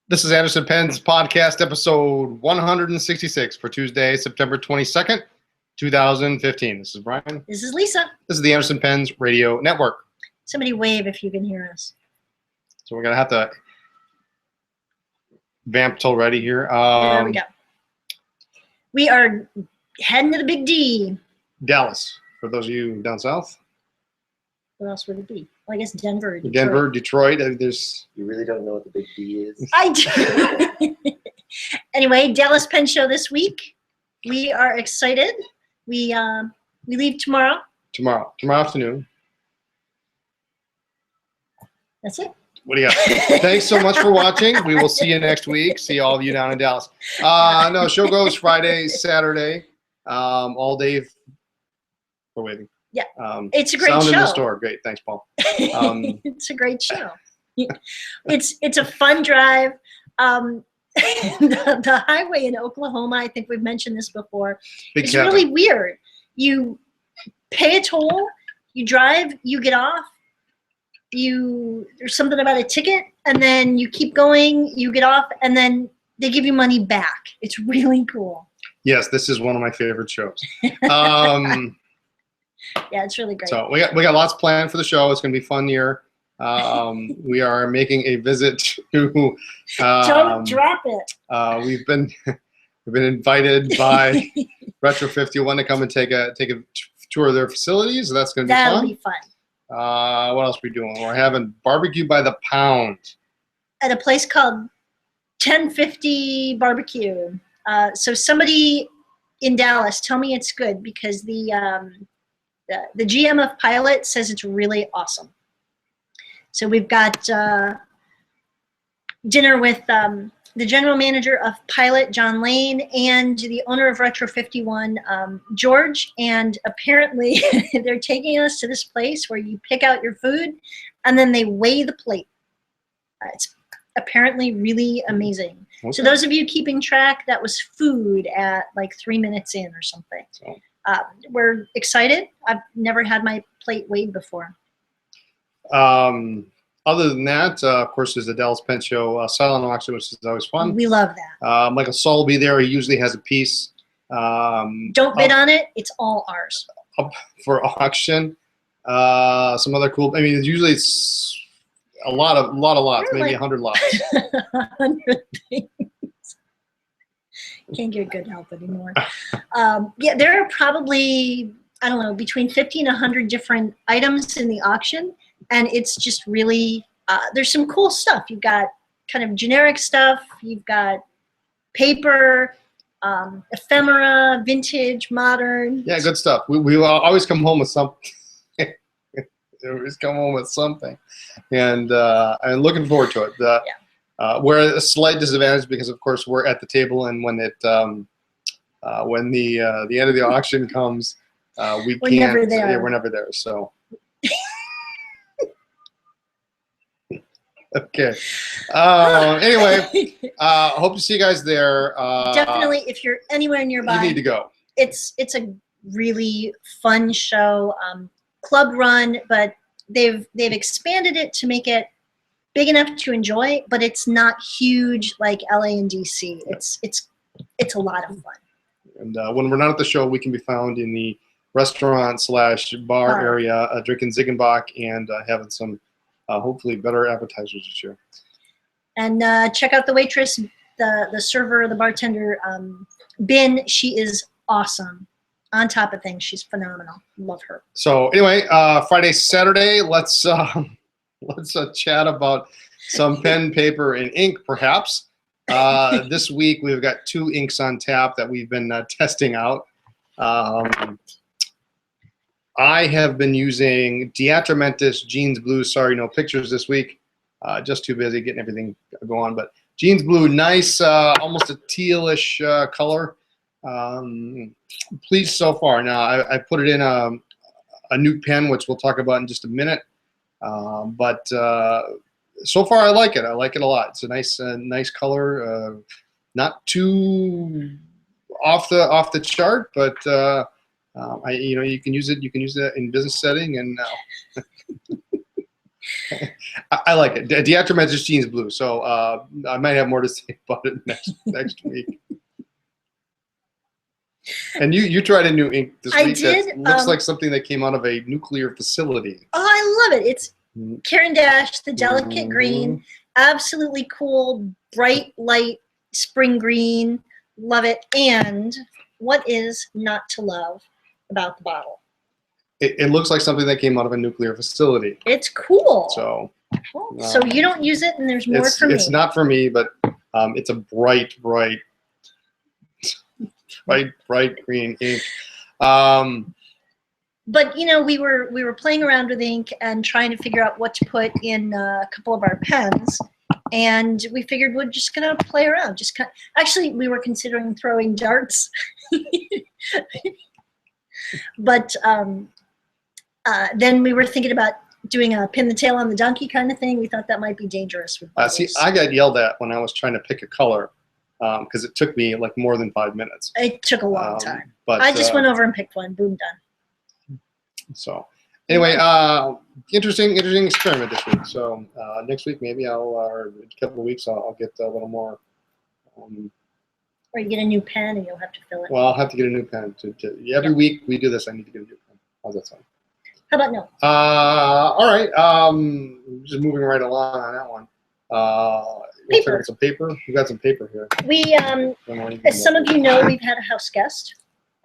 This is Anderson Penn's podcast, episode 166 for Tuesday, September 22nd, 2015. This is Brian. This is Lisa. This is the Anderson Penn's Radio Network. Somebody wave if you can hear us. So we're going to have to vamp till ready here. There we go. We are heading to the Big D. Dallas, for those of you down south. What else would it be? Well, I guess Denver or Detroit. Denver, Detroit. You really don't know what the Big D is? I do. Anyway, Dallas Penn Show this week. We are excited. We leave tomorrow. Tomorrow afternoon. That's it. What do you got? Thanks so much for watching. We will see you next week. See all of you down in Dallas. No, show goes Friday, Saturday, all day. We're waiting. Yeah, it's a great show. Sound in the store. Great. Thanks, Paul. It's a great show. It's a fun drive. The highway in Oklahoma, I think we've mentioned this before, it's really weird. You pay a toll, you drive, you get off, there's something about a ticket, and then you keep going, you get off, and then they give you money back. It's really cool. Yes, this is one of my favorite shows. Yeah, it's really great. So we got lots planned for the show. It's going to be a fun year. We are making a visit to. Don't drop it. We've been invited by Retro 51 to come and take a tour of their facilities. So that's going to be fun. That'll be fun. What else are we doing? We're having barbecue by the pound at a place called 1050 Barbecue. So somebody in Dallas, tell me it's good, because the GM of Pilot says it's really awesome. So we've got dinner with the general manager of Pilot, John Lane, and the owner of Retro 51, George. And apparently they're taking us to this place where you pick out your food and then they weigh the plate. It's apparently really amazing. Okay. So those of you keeping track, that was food at like 3 minutes in or something. Okay. We're excited. I've never had my plate weighed before. Other than that, of course, there's the Dallas Penn Show silent auction, which is always fun. We love that. Michael Saul will be there. He usually has a piece. Don't bid on it. It's all ours. Up for auction. Some other cool. I mean, usually it's a lot of lots, maybe 100 lots. 100 things. Can't get good help anymore. Yeah, there are probably, I don't know, between 50 and 100 different items in the auction, and it's just really, there's some cool stuff. You've got kind of generic stuff, you've got paper, ephemera, vintage, modern. Yeah, good stuff. We always come home with something. Always come home with something, and I'm looking forward to it. Yeah. We're at a slight disadvantage because, of course, we're at the table, and when the end of the auction comes, we're never there. Yeah, we're never there. So, okay. Anyway, hope to see you guys there. Definitely, if you're anywhere nearby, you need to go. It's a really fun show, club run, but they've expanded it to make it big enough to enjoy, but it's not huge like LA and DC. It's a lot of fun. And when we're not at the show, we can be found in the restaurant/bar area, drinking Ziegenbach and having some hopefully better appetizers this year. And check out the waitress, the server, the bartender, Bin. She is awesome. On top of things, she's phenomenal. Love her. So anyway, Friday, Saturday, let's chat about some pen, paper, and ink, perhaps. This week, we've got 2 inks on tap that we've been testing out. I have been using Diatramentis Jeans Blue. Sorry, no pictures this week. Just too busy getting everything going. But Jeans Blue, nice, almost a tealish color. Pleased so far. Now, I put it in a new pen, which we'll talk about in just a minute. But so far, I like it. I like it a lot. It's a nice color. Not too off the chart, but you can use it. You can use it in business setting, and I like it. Diatromagistine is blue, so I might have more to say about it next week. And you tried a new ink this I week did, that looks like something that came out of a nuclear facility. Oh, I love it. It's Caran d'Ache, the delicate green, absolutely cool, bright light spring green. Love it. And what is not to love about the bottle? It looks like something that came out of a nuclear facility. It's cool. So, so you don't use it, and there's more for me. It's not for me, but it's a bright green ink. But you know, we were playing around with ink and trying to figure out what to put in a couple of our pens, and we figured we're just gonna play around. Actually, we were considering throwing darts, but then we were thinking about doing a pin the tail on the donkey kind of thing. We thought that might be dangerous with bottles. See, I got yelled at when I was trying to pick a color because it took me like more than 5 minutes. It took a long time. But I just went over and picked one. Boom, done. So anyway, interesting experiment this week. So next week maybe or in a couple of weeks I'll get a little more. Or you get a new pen and you'll have to fill it. Well, I'll have to get a new pen. Every week we do this, I need to get a new pen. How's that sound? How about no? All right. Just moving right along on that one. Paper. Some paper. We got some paper here. We, as some of you know, we've had a house guest,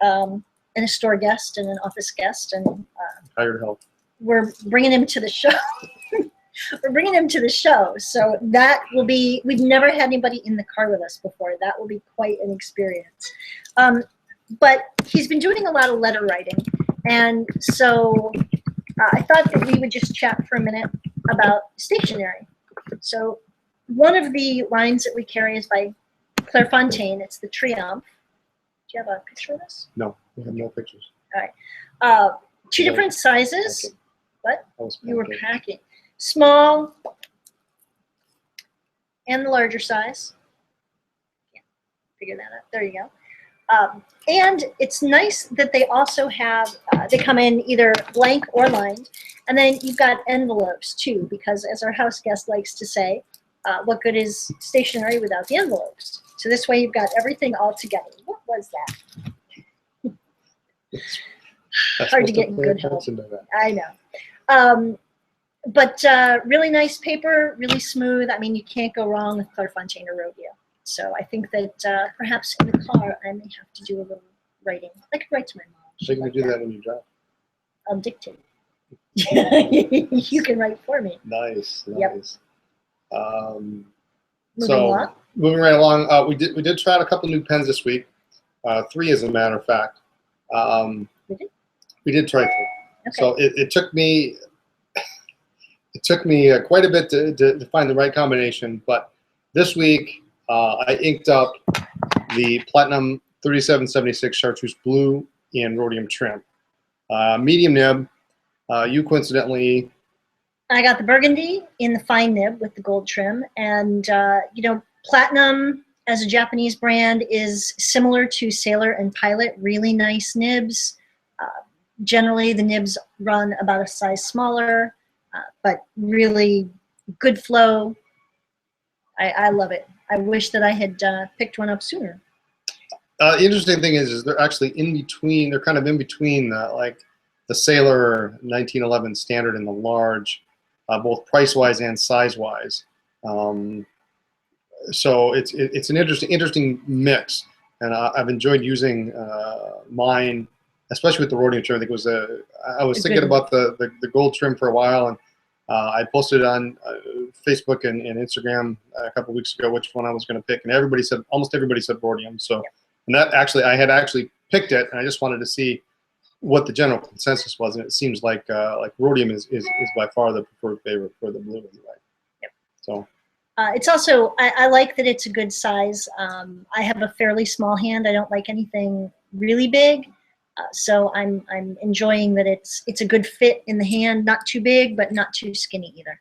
and a store guest, and an office guest, and hired help. We're bringing him to the show. We're bringing him to the show, so that will be. We've never had anybody in the car with us before. That will be quite an experience. But he's been doing a lot of letter writing, and so I thought that we would just chat for a minute about stationery. So one of the lines that we carry is by Clairefontaine. It's the Triumph. Do you have a picture of this? No, we have no pictures. All right. Two different sizes. What? You were packing. Small and the larger size. Can't figure that out. There you go. And it's nice that they also have, they come in either blank or lined. And then you've got envelopes too, because as our house guest likes to say, what good is stationery without the envelopes? So this way you've got everything all together. What was that? Hard to get good help. I know. But really nice paper, really smooth. I mean, you can't go wrong with Clairefontaine or Rodeo. So I think that perhaps in the car I may have to do a little writing. I could write to my mom. So you can do that when you drive. I'll dictate. You can write for me. Nice. Yep. So moving right along, we did try out a couple new pens this week. 3 as a matter of fact. We did try 3. Okay. So it took me quite a bit to find the right combination, but this week I inked up the Platinum 3776 Chartreuse Blue in Rhodium trim. Medium nib. You coincidentally... I got the burgundy in the fine nib with the gold trim. And, you know, Platinum as a Japanese brand is similar to Sailor and Pilot. Really nice nibs. Generally, the nibs run about a size smaller, but really good flow. I love it. I wish that I had picked one up sooner. The interesting thing is they're actually in between. They're kind of in between, like the Sailor 1911 Standard and the large, both price-wise and size-wise. So it's an interesting mix, and I've enjoyed using mine, especially with the rhodium trim. I think it was I was thinking about the gold trim for a while, and I posted it on Facebook and Instagram a couple weeks ago which one I was going to pick, and almost everybody said rhodium. So, and that actually I had actually picked it, and I just wanted to see what the general consensus was, and it seems like rhodium is by far the preferred favorite for the blue anyway. Yep. So. It's also I like that it's a good size. I have a fairly small hand. I don't like anything really big. So I'm enjoying that it's a good fit in the hand, not too big, but not too skinny either.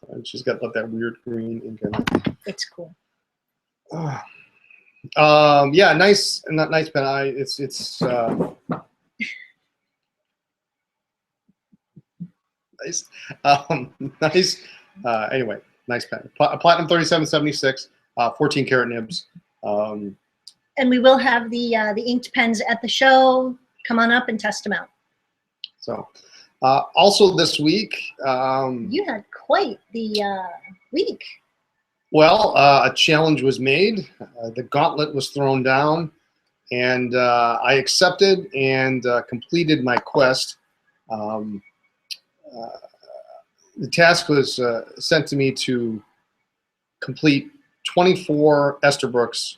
And she's got that weird green ink in it. It's cool. Yeah, nice pen. Nice. Nice. Anyway, nice pen. Platinum 3776, 14 karat nibs. And we will have the inked pens at the show. Come on up and test them out. So, also this week, you had quite the week. well, a challenge was made. The gauntlet was thrown down, and I accepted and completed my quest. The task was sent to me to complete 24 Esterbrookes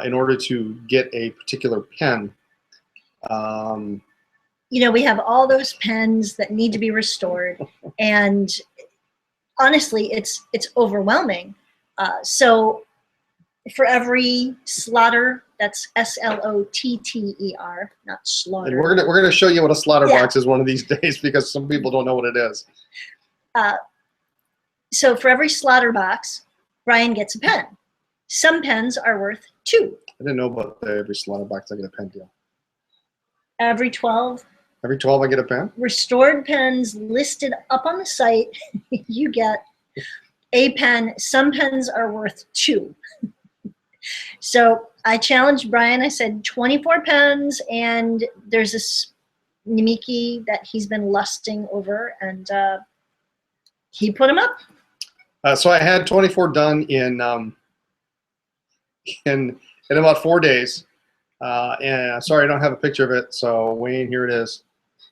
in order to get a particular pen. You know, we have all those pens that need to be restored, and honestly, it's overwhelming. So for every slaughter, that's S-L-O-T-T-E-R, not slaughter. And we're gonna show you what a slaughter Yeah. box is one of these days, because some people don't know what it is. So for every slaughter box, Brian gets a pen. Some pens are worth 2. I didn't know about every slaughter box I get a pen deal. Every 12 Every 12 I get a pen? restored pens listed up on the site, you get a pen. Some pens are worth 2. So I challenged Brian. I said 24 pens, and there's this Namiki that he's been lusting over, and he put them up. So I had 24 done in about 4 days. And sorry, I don't have a picture of it. So Wayne, here it is.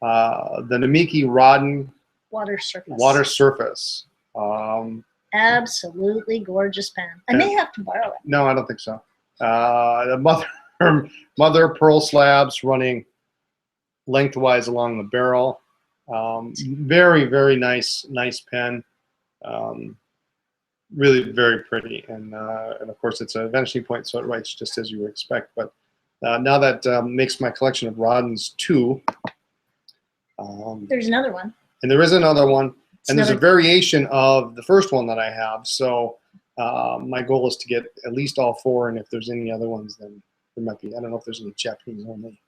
The Namiki Rodden Water surface. Water Surface. Absolutely gorgeous pen. I may have to borrow it. No, I don't think so. The mother pearl slabs running lengthwise along the barrel. Very, very nice pen. Really very pretty, and of course it's a vanishing point, so it writes just as you would expect. But now that makes my collection of Roddens 2. There's another one. And there is another one, and there's a another- variation of the first one that I have. So my goal is to get at least all 4, and if there's any other ones, then there might be. I don't know if there's any Japanese only,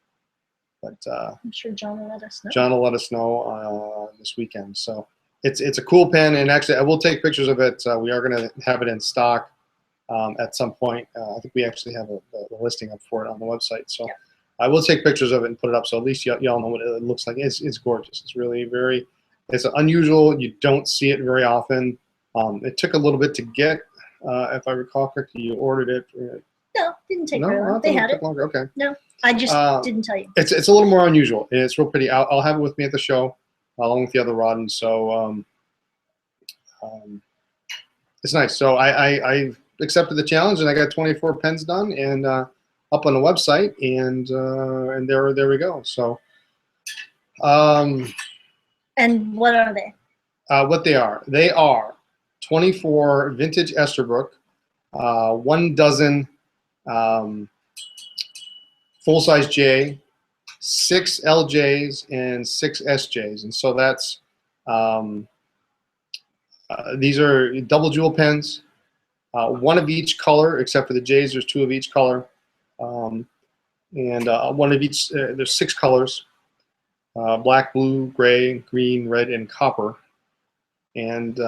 but I'm sure John will let us know. John will let us know this weekend. So it's a cool pen, and actually I will take pictures of it. We are going to have it in stock at some point. I think we actually have a listing up for it on the website. So. Yeah. I will take pictures of it and put it up, so at least y'all know what it looks like. It's gorgeous. It's really it's unusual. You don't see it very often. It took a little bit to get, if I recall correctly. You ordered it. No, didn't take No, very long. They had it. Longer. Okay. No, I just didn't tell you. It's a little more unusual, and it's real pretty. I'll have it with me at the show, along with the other Roddens. So it's nice. So I accepted the challenge, and I got 24 pens done, and up on the website, and there we go. So, and what are they? What they are 24 vintage Esterbrook, 1 dozen full-size J, 6 LJs, and 6 SJs, and so that's these are double jewel pens, 1 of each color, except for the J's. There's 2 of each color. And 1 of each, there's 6 colors, black, blue, gray, green, red, and copper. And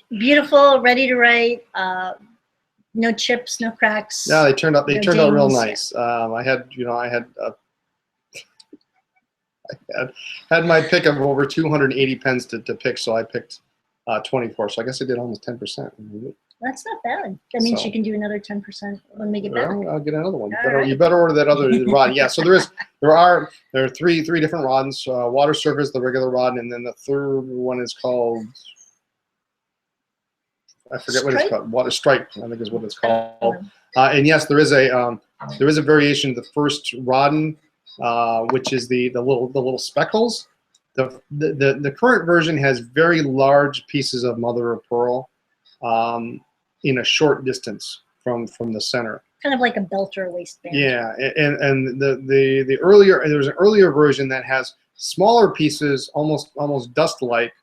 Beautiful, ready to write, no chips, no cracks. yeah, they turned out real nice. Yeah. I had my pick of over 280 pens to pick, so I picked 24. So I guess I did almost 10%. That's not bad. That means So- you can do another 10% when we get back. Well, I'll get another one. All right. You better order that other rod. Yeah. So there are 3 different rods: water surface, the regular rod, and then the third one is called, I forget what it's called. Water stripe, I think is what it's called. And yes, there is a variation of the first Rodden, which is the little speckles. The current version has very large pieces of mother of pearl in a short distance from the center. Kind of like a belt or a waistband. Yeah, and the earlier, there's an earlier version that has smaller pieces, almost dust-like,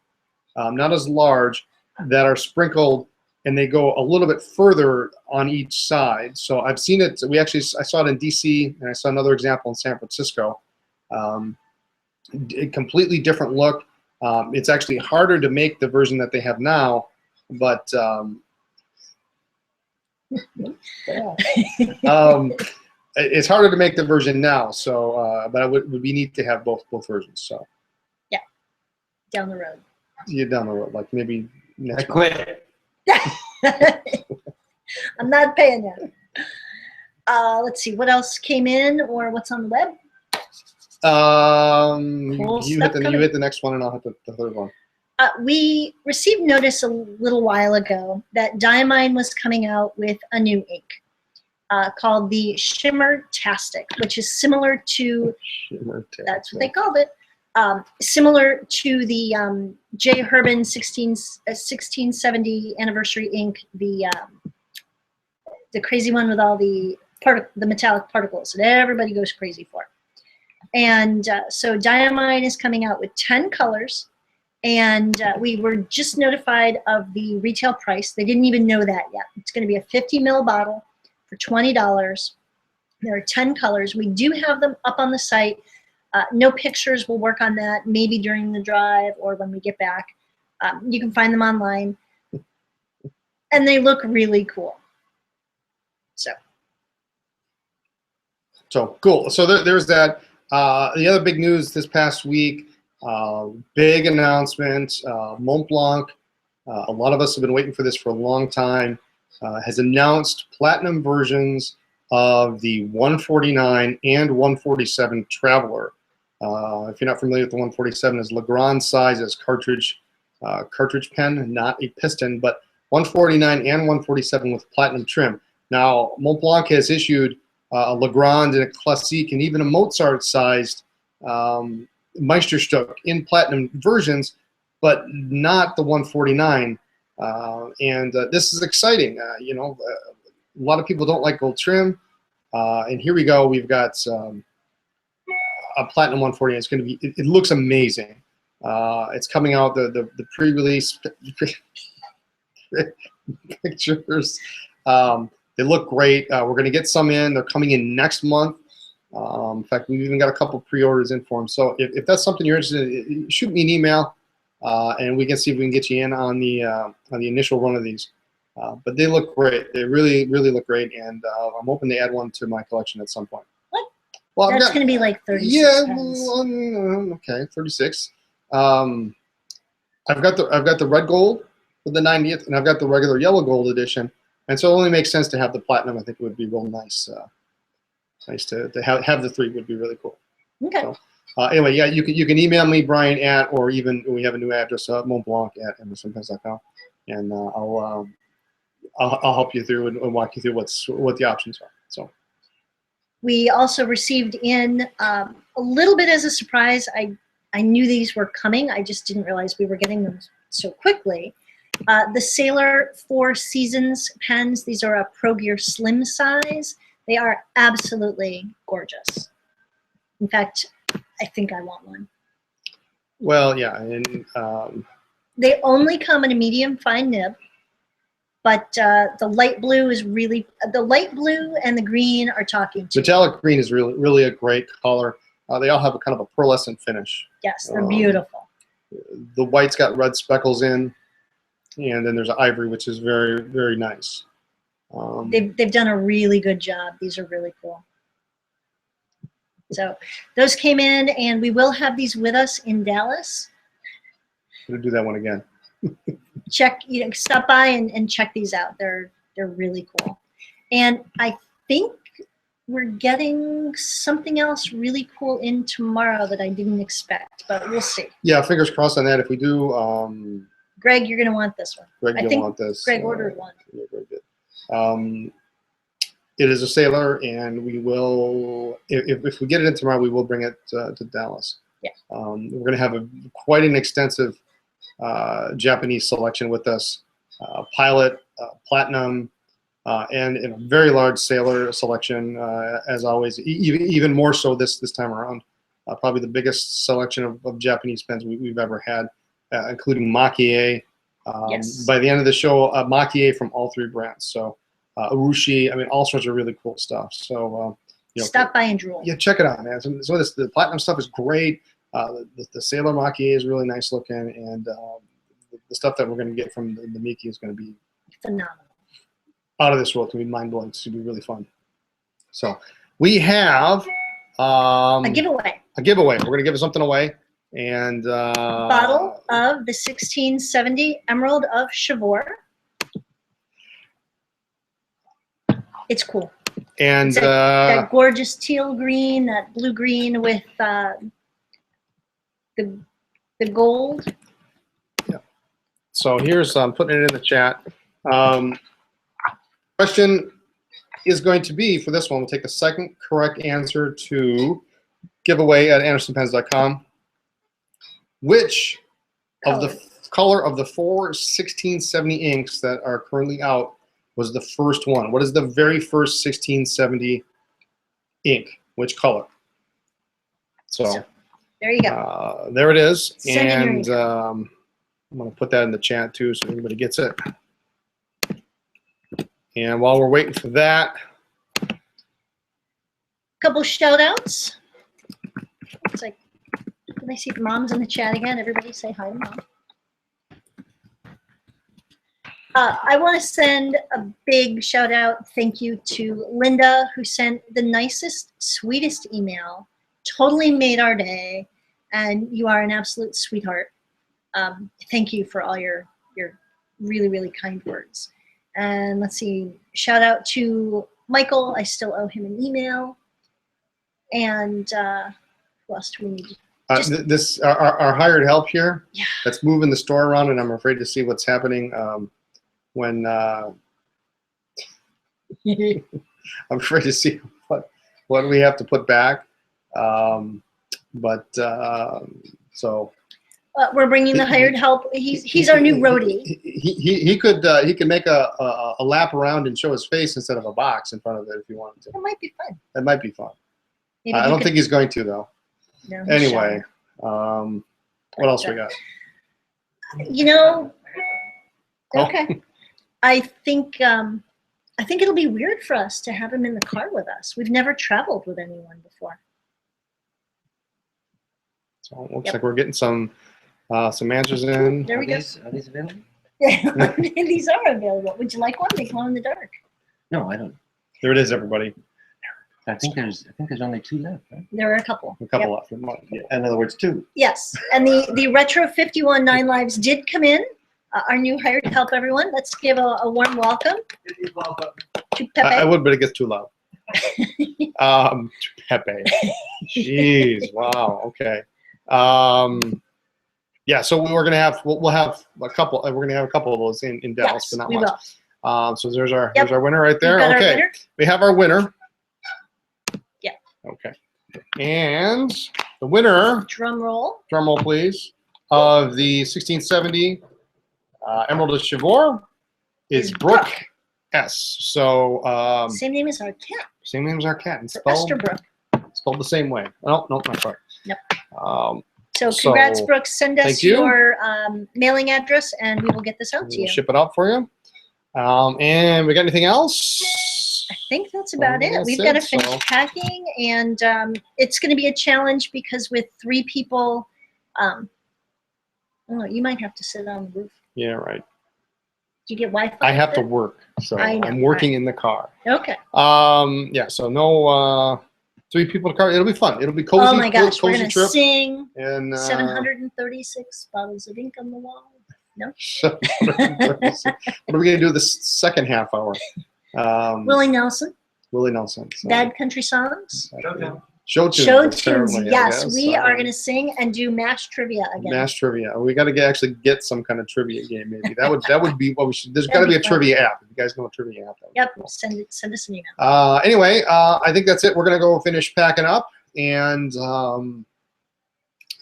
not as large, that are sprinkled, and they go a little bit further on each side. So I've seen it. I saw it in DC, and I saw another example in San Francisco. A completely different look. It's actually harder to make the version that they have now, but it's harder to make the version now. So, but it would be neat to have both versions. So, yeah, down the road. Yeah, down the road, like maybe next. I quit. I'm not paying you. Let's see what else came in or what's on the web. Cool You stuff hit the next one, and I'll hit the third one. We received notice a little while ago that Diamine was coming out with a new ink called the Shimmer-tastic, which is similar to, that's what they called it, similar to the J. Herbin 1670 anniversary ink, the crazy one with all the metallic particles that everybody goes crazy for. And so Diamine is coming out with 10 colors. And we were just notified of the retail price. They didn't even know that yet. It's going to be a 50 ml bottle for $20. There are 10 colors. We do have them up on the site. No pictures. We'll work on that maybe during the drive or when we get back. You can find them online. And they look really cool. So cool. So there's that. The other big news this past week, big announcement, Mont Blanc, a lot of us have been waiting for this for a long time, has announced platinum versions of the 149 and 147 Traveler. If you're not familiar with the 147, is Legrand sizes cartridge pen, not a piston, but 149 and 147 with platinum trim. Now, Mont Blanc has issued a Legrand and a Classique and even a Mozart-sized Meisterstück in platinum versions, but not the 149. This is exciting. You know, a lot of people don't like gold trim, and here we go. We've got a platinum 149. It's going to be. It looks amazing. It's coming out. The pre-release pictures. They look great. We're going to get some in. They're coming in next month. In fact, we've even got a couple pre-orders in for them. So if that's something you're interested in, shoot me an email, and we can see if we can get you in on the initial run of these. But they look great. They really, really look great, and I'm hoping to add one to my collection at some point. What? Well, that's going to be like 36 yeah, pens. Okay, 36. I've got the red gold with the 90th, and I've got the regular yellow gold edition. And so it only makes sense to have the platinum. I think it would be real nice. Nice to have the three would be really cool. Okay. So, anyway, yeah, you can email me, Brian, or even we have a new address, montblanc@emersonpens.com, and I'll help you through and walk you through what the options are. So. We also received in a little bit as a surprise. I knew these were coming. I just didn't realize we were getting them so quickly. The Sailor 4 Seasons pens. These are a Pro Gear Slim size. They are absolutely gorgeous. In fact, I think I want one. Well, yeah, and they only come in a medium fine nib, but the light blue is really the light blue and the green are talking to me. Metallic green is really a great color. They all have a kind of a pearlescent finish. Yes, they're beautiful. The white's got red speckles in. And then there's ivory, which is very, very nice. They've done a really good job. These are really cool. So those came in, and we will have these with us in Dallas. I'm gonna do that one again. Check, stop by and check these out. They're really cool. And I think we're getting something else really cool in tomorrow that I didn't expect, but we'll see. Yeah, fingers crossed on that. If we do. Greg, you're going to want this one. Greg, you'll want this. Greg ordered one. Yeah, Greg did. It is a Sailor, and we will, if we get it in tomorrow, we will bring it to Dallas. Yeah. We're going to have quite an extensive Japanese selection with us. Pilot, Platinum, and a very large Sailor selection, as always, even more so this time around. Probably the biggest selection of Japanese pens we've ever had. Including Maki-e. Yes. By the end of the show, Maki-e from all three brands. So Urushi, I mean, all sorts of really cool stuff. So stop by and drool. Yeah, check it out, man. So the platinum stuff is great. The Sailor Maki is really nice looking, and the stuff that we're going to get from the Miki is going to be phenomenal. Out of this world. It's going to be mind blowing. It's going to be really fun. So we have A giveaway. A giveaway. We're going to give something away, and Bottle of the 1670 Emerald of Chivor. It's cool. And it's that gorgeous teal green, that blue green with the gold. Yeah. So here's I'm putting it in the chat. Question is going to be for this one. We'll take the second correct answer to giveaway at andersonpens.com. Which of the color of the 4 1670 inks that are currently out was the first one? What is the very first 1670 ink? Which color? So there you go. There it is. Send and I'm going to put that in the chat too so everybody gets it. And while we're waiting for that, couple shout outs. It's like, can I see mom's in the chat again? Everybody say hi to mom. I want to send a big shout out, thank you to Linda, who sent the nicest, sweetest email. Totally made our day, and you are an absolute sweetheart. Thank you for all your really, really kind words. And let's see, shout out to Michael. I still owe him an email. And who else do we need? This our hired help here. Yeah. That's moving the store around, and I'm afraid to see what's happening when I'm afraid to see what we have to put back. So. We're bringing the hired help. He's our new roadie. He could make a lap around and show his face instead of a box in front of it if you wanted to. That might be fun. That might be fun. Maybe I don't think he's going to though. No, anyway, what else we got? You know, Oh. okay. I think it'll be weird for us to have him in the car with us. We've never traveled with anyone before. So it looks like we're getting some answers in. There we go. Are these available? Yeah, these are available. Would you like one? They glow in the dark. No, I don't. There it is, everybody. I think there's only 2 left, right? There are a couple. A couple Yep. left. Yeah, in other words, 2. Yes, and the Retro 51 9 Lives did come in. Our new hired help, everyone. Let's give a warm welcome to Pepe. I would, but it gets too loud. Pepe. Jeez. Wow. Okay. Yeah. So we're gonna have we'll have a couple. We're gonna have a couple of those in Dallas, Yes, but not we much. will. So there's our Yep. winner right there. We've got our Okay. winner. We have our winner. Yeah. Okay. And the winner, Drum roll. drum roll please, of the 1670 Emerald of Chivor is Brooke S. So Same name as our cat. same name as our cat. And Estabrook. spelled the same way. No, not quite. Nope. Um, So congrats, So, Brooke. Send us thank you. your mailing address, and we will get this out to we'll you. ship it out for you. And we got anything else? I think that's about it. That's We've got to it, finish so- packing, and it's going to be a challenge because with 3 people, I don't know, you might have to sit on the roof. Yeah, right. Do you get Wi-Fi? I have to there? work, so I know, I'm working in the car. Okay. Yeah, so no 3 people in the car. It'll be fun. It'll be cozy. Oh my gosh, we're cozy going to trip. sing And 736 bottles of ink on the wall. No? 736. What are we gonna do this second half hour? Willie Nelson, Willie Nelson. So. Bad Country Songs. Show tunes. Show tunes, apparently, I yes. guess. We are going to sing and do mash trivia again. Mass trivia. We got to actually get some kind of trivia game. Maybe that would be what we should. There's got to That'd be a be fun. trivia app. If you guys know a trivia app. That would be Yep, cool. send us an email. Anyway, I think that's it. We're gonna go finish packing up, and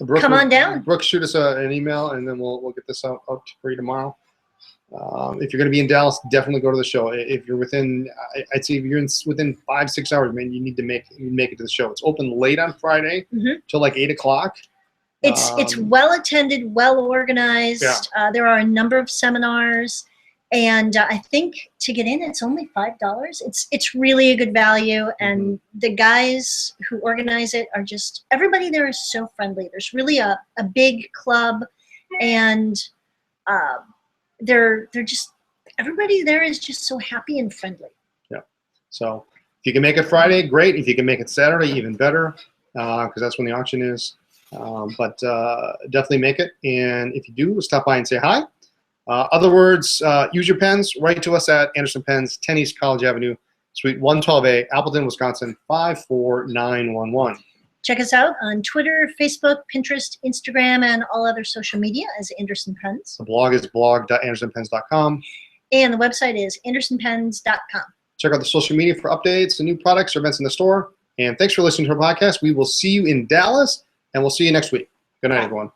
Brooke, Come on down. Brooke, shoot us an email, and then we'll get this out for you tomorrow. If you're gonna be in Dallas, definitely go to the show. If you're within, I'd say if you're within 5-6 hours, man, you need to make it to the show. It's open late on Friday till like 8 o'clock. It's well attended, well organized. Yeah. There are a number of seminars. And I think to get in, it's only $5. It's really a good value, and the guys who organize it are just, everybody there is so friendly. There's really a big club, and they're just, everybody there is just so happy and friendly. Yeah. So if you can make it Friday, great. If you can make it Saturday, even better, because that's when the auction is. But definitely make it. And if you do, stop by and say hi. Other words, use your pens. Write to us at Anderson Pens, 10 East College Avenue, Suite 112A, Appleton, Wisconsin, 54911. Check us out on Twitter, Facebook, Pinterest, Instagram, and all other social media as Anderson Pens. The blog is blog.andersonpens.com. And the website is andersonpens.com. Check out the social media for updates and new products or events in the store. And thanks for listening to our podcast. We will see you in Dallas, and we'll see you next week. Good night, everyone.